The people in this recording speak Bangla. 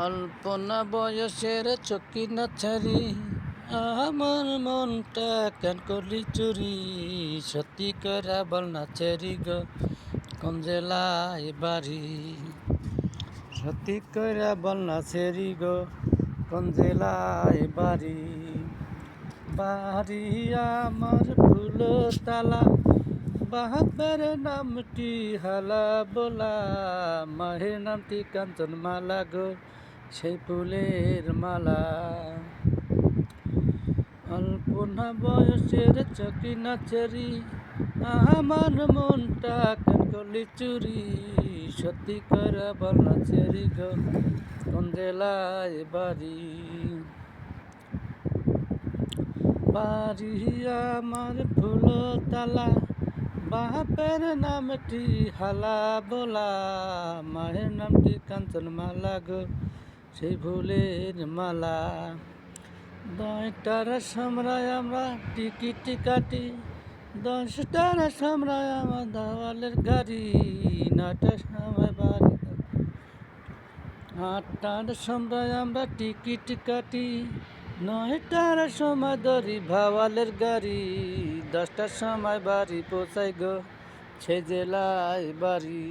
অল্পনা বয়সের চকি না ছাড়ি আমার মনটা কেন করলি চুরি। সত্যি করে বল না চেরি গো কোন জেলায় বাড়ি। সত্যি করে বল না চেরি গো কোন জেলায় বাড়ি। বাড়ি আমার ফুলতলা, বাপের নামটি হালা বোলা, মায়ের নামটি কাঞ্চন মালা গো সেই ফুলের মালা। অল্পনা বয়সের চকি নাচেরি আমার মনটা কেন করলি চুরি। সত্যি করে বল না চেরি গো কোন জেলায় বাড়ি। বাড়ি আমার ফুলতলা, বাপের নামটি হালা বোলা, মায়ের নামটি কাঞ্চন মালা গো সেই ফুলের মালা। 10টার সময় আমরা টিকিট কাটি, 10টার সময় আমার দাওয়ালের গাড়ি, 9টার সময় বাড়ি, 8টার সময় আমরা টিকিট কাটি, 9টার সময় ধরি ভাওয়ালের গাড়ি, 10টার সময় বাড়ি পৌঁছাই গো সে জেলায় বাড়ি।